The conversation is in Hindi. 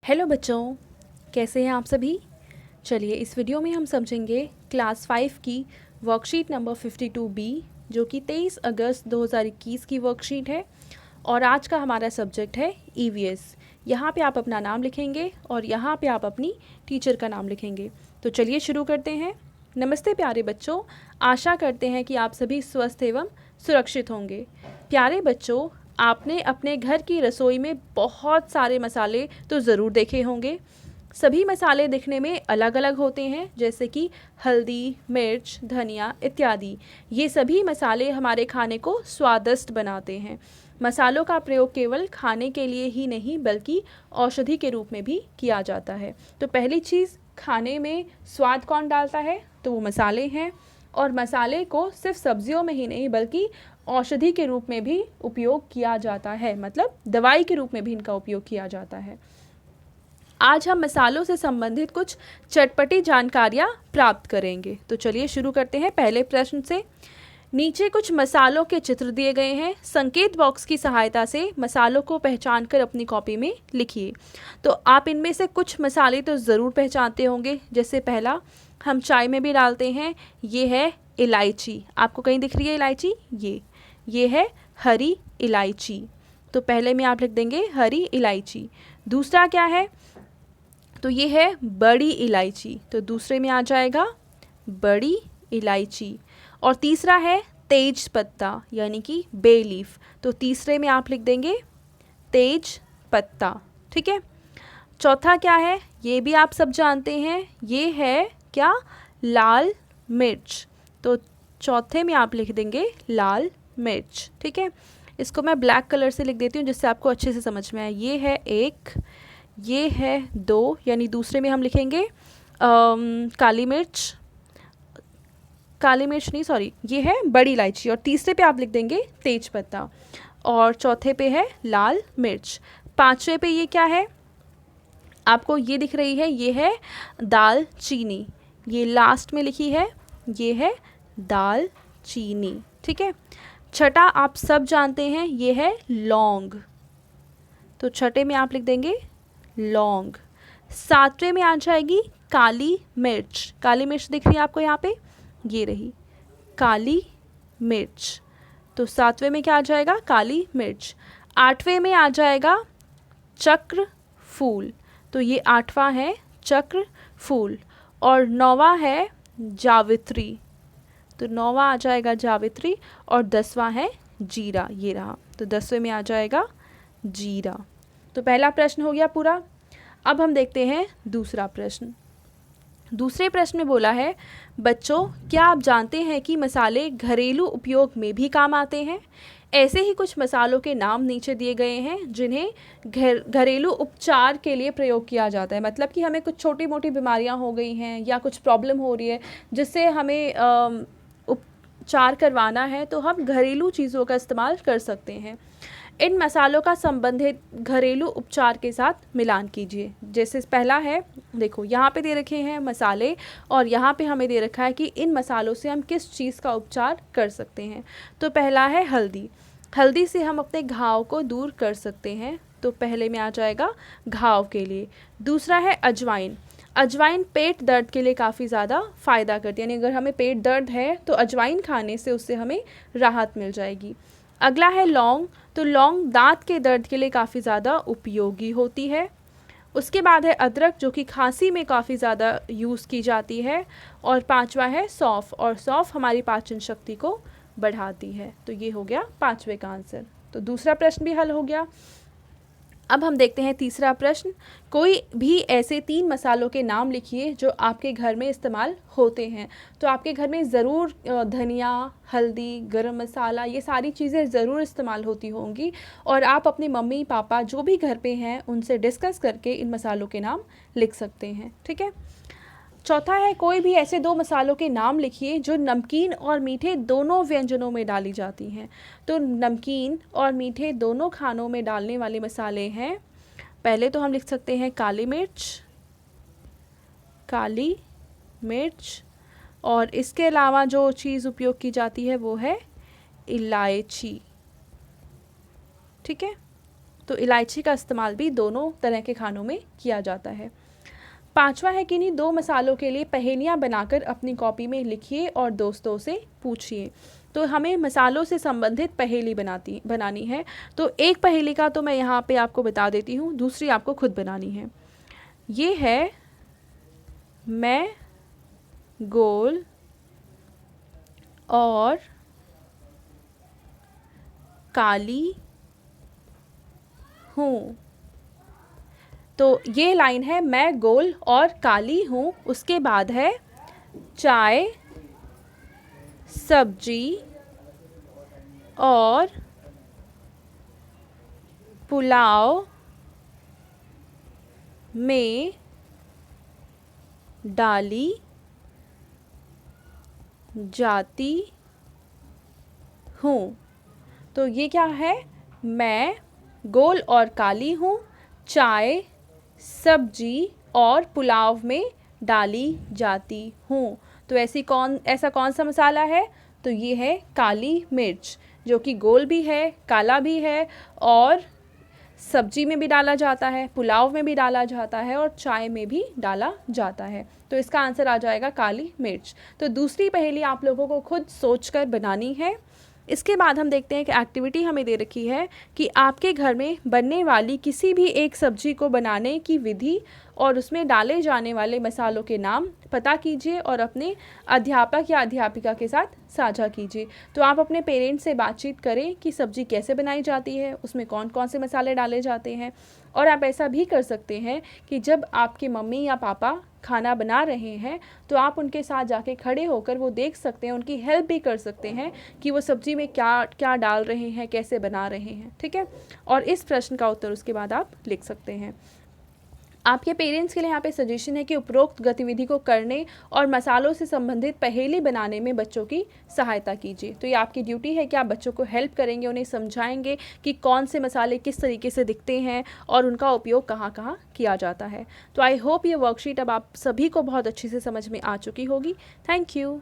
हेलो बच्चों, कैसे हैं आप सभी। चलिए इस वीडियो में हम समझेंगे क्लास 5 की वर्कशीट नंबर 52B जो कि 23 अगस्त 2021 की वर्कशीट है। और आज का हमारा सब्जेक्ट है EVS। यहाँ पे आप अपना नाम लिखेंगे और यहाँ पे आप अपनी टीचर का नाम लिखेंगे। तो चलिए शुरू करते हैं। नमस्ते प्यारे बच्चों, आशा करते हैं कि आप सभी स्वस्थ एवं सुरक्षित होंगे। प्यारे बच्चों, आपने अपने घर की रसोई में बहुत सारे मसाले तो ज़रूर देखे होंगे। सभी मसाले दिखने में अलग अलग होते हैं, जैसे कि हल्दी, मिर्च, धनिया इत्यादि। ये सभी मसाले हमारे खाने को स्वादिष्ट बनाते हैं। मसालों का प्रयोग केवल खाने के लिए ही नहीं बल्कि औषधि के रूप में भी किया जाता है। तो पहली चीज़, खाने में स्वाद कौन डालता है, तो वो मसाले हैं। और मसाले को सिर्फ सब्जियों में ही नहीं बल्कि औषधि के रूप में भी उपयोग किया जाता है, मतलब दवाई के रूप में भी इनका उपयोग किया जाता है। आज हम मसालों से संबंधित कुछ चटपटी जानकारियाँ प्राप्त करेंगे। तो चलिए शुरू करते हैं पहले प्रश्न से। नीचे कुछ मसालों के चित्र दिए गए हैं। संकेत बॉक्स की सहायता से मसालों को पहचान कर अपनी कॉपी में लिखिए। तो आप इनमें से कुछ मसाले तो ज़रूर पहचानते होंगे। जैसे पहला, हम चाय में भी डालते हैं, ये है इलायची। आपको कहीं दिख रही है इलायची? ये है हरी इलायची। तो पहले में आप लिख देंगे हरी इलायची। दूसरा क्या है, तो ये है बड़ी इलायची। तो दूसरे में आ जाएगा बड़ी इलायची। और तीसरा है तेज पत्ता यानी कि बे लीफ। तो तीसरे में आप लिख देंगे तेज पत्ता। ठीक है। चौथा क्या है, ये भी आप सब जानते हैं, ये है क्या, लाल मिर्च। तो चौथे में आप लिख देंगे लाल मिर्च। ठीक है। इसको मैं ब्लैक कलर से लिख देती हूँ जिससे आपको अच्छे से समझ में आए। ये है एक, ये है दो, यानी दूसरे में हम लिखेंगे काली मिर्च, काली मिर्च नहीं सॉरी, ये है बड़ी इलायची। और तीसरे पे आप लिख देंगे तेज पत्ता। और चौथे पे है लाल मिर्च। पांचवे पे ये क्या है, आपको ये दिख रही है, ये है दाल चीनी। ये लास्ट में लिखी है, ये है दाल चीनी। ठीक है। छठा आप सब जानते हैं, ये है लौंग। तो छठे में आप लिख देंगे लौंग। सातवें में आ जाएगी काली मिर्च। काली मिर्च दिख रही है आपको यहाँ पे, ये रही काली मिर्च। तो सातवें में क्या आ जाएगा, काली मिर्च। आठवें में आ जाएगा चक्र फूल। तो ये आठवां है चक्र फूल। और नौवां है जावित्री। तो नौवां आ जाएगा जावित्री। और 10वां है जीरा, ये रहा। तो 10वें में आ जाएगा जीरा। तो पहला प्रश्न हो गया पूरा। अब हम देखते हैं दूसरा प्रश्न। दूसरे प्रश्न में बोला है, बच्चों क्या आप जानते हैं कि मसाले घरेलू उपयोग में भी काम आते हैं। ऐसे ही कुछ मसालों के नाम नीचे दिए गए हैं जिन्हें घरेलू उपचार के लिए प्रयोग किया जाता है। मतलब कि हमें कुछ छोटी मोटी बीमारियां हो गई हैं या कुछ प्रॉब्लम हो रही है जिससे हमें उपचार करवाना है, तो हम घरेलू चीज़ों का इस्तेमाल कर सकते हैं। इन मसालों का संबंधित घरेलू उपचार के साथ मिलान कीजिए। जैसे पहला है, देखो यहाँ पे दे रखे हैं मसाले और यहाँ पे हमें दे रखा है कि इन मसालों से हम किस चीज़ का उपचार कर सकते हैं। तो पहला है हल्दी। हल्दी से हम अपने घाव को दूर कर सकते हैं। तो पहले में आ जाएगा घाव के लिए। दूसरा है अजवाइन। अजवाइन पेट दर्द के लिए काफ़ी ज़्यादा फ़ायदा करती है, यानी अगर हमें पेट दर्द है तो अजवाइन खाने से उससे हमें राहत मिल जाएगी। अगला है लौंग। तो लौंग दांत के दर्द के लिए काफ़ी ज़्यादा उपयोगी होती है। उसके बाद है अदरक, जो कि खांसी में काफ़ी ज़्यादा यूज़ की जाती है। और पांचवा है सौंफ, और सौंफ हमारी पाचन शक्ति को बढ़ाती है। तो ये हो गया पांचवे का आंसर। तो दूसरा प्रश्न भी हल हो गया। अब हम देखते हैं तीसरा प्रश्न। कोई भी ऐसे 3 मसालों के नाम लिखिए जो आपके घर में इस्तेमाल होते हैं। तो आपके घर में ज़रूर धनिया, हल्दी, गरम मसाला, ये सारी चीज़ें ज़रूर इस्तेमाल होती होंगी। और आप अपने मम्मी पापा जो भी घर पे हैं उनसे डिस्कस करके इन मसालों के नाम लिख सकते हैं। ठीक है। चौथा है, कोई भी ऐसे 2 मसालों के नाम लिखिए जो नमकीन और मीठे दोनों व्यंजनों में डाली जाती हैं। तो नमकीन और मीठे दोनों खानों में डालने वाले मसाले हैं। पहले तो हम लिख सकते हैं काली मिर्च, काली मिर्च। और इसके अलावा जो चीज़ उपयोग की जाती है वो है इलायची। ठीक है। तो इलायची का इस्तेमाल भी दोनों तरह के खानों में किया जाता है। पांचवा है किन्हीं दो मसालों के लिए पहेलियाँ बनाकर अपनी कॉपी में लिखिए और दोस्तों से पूछिए। तो हमें मसालों से संबंधित पहेली बनानी है। तो एक पहेली का तो मैं यहाँ पे आपको बता देती हूँ, दूसरी आपको खुद बनानी है। ये है, मैं गोल और काली हूँ। तो ये लाइन है, मैं गोल और काली हूँ। उसके बाद है, चाय, सब्जी और पुलाव में डाली जाती हूँ। तो ये क्या है, मैं गोल और काली हूँ, चाय, सब्जी और पुलाव में डाली जाती हूँ। तो ऐसा कौन सा मसाला है? तो ये है काली मिर्च, जो कि गोल भी है, काला भी है और सब्जी में भी डाला जाता है, पुलाव में भी डाला जाता है और चाय में भी डाला जाता है। तो इसका आंसर आ जाएगा काली मिर्च। तो दूसरी पहेली आप लोगों को खुद सोचकर बनानी है। इसके बाद हम देखते हैं कि एक्टिविटी हमें दे रखी है कि आपके घर में बनने वाली किसी भी एक सब्जी को बनाने की विधि और उसमें डाले जाने वाले मसालों के नाम पता कीजिए और अपने अध्यापक या अध्यापिका के साथ साझा कीजिए। तो आप अपने पेरेंट्स से बातचीत करें कि सब्जी कैसे बनाई जाती है, उसमें कौन कौन से मसाले डाले जाते हैं। और आप ऐसा भी कर सकते हैं कि जब आपके मम्मी या पापा खाना बना रहे हैं तो आप उनके साथ जाके खड़े होकर वो देख सकते हैं, उनकी हेल्प भी कर सकते हैं कि वो सब्जी में क्या क्या डाल रहे हैं, कैसे बना रहे हैं। ठीक है, और इस प्रश्न का उत्तर उसके बाद आप लिख सकते हैं। आपके पेरेंट्स के लिए यहाँ पे सजेशन है कि उपरोक्त गतिविधि को करने और मसालों से संबंधित पहेली बनाने में बच्चों की सहायता कीजिए। तो ये आपकी ड्यूटी है कि आप बच्चों को हेल्प करेंगे, उन्हें समझाएंगे कि कौन से मसाले किस तरीके से दिखते हैं और उनका उपयोग कहाँ कहाँ किया जाता है। तो आई होप ये वर्कशीट अब आप सभी को बहुत अच्छे से समझ में आ चुकी होगी। Thank you.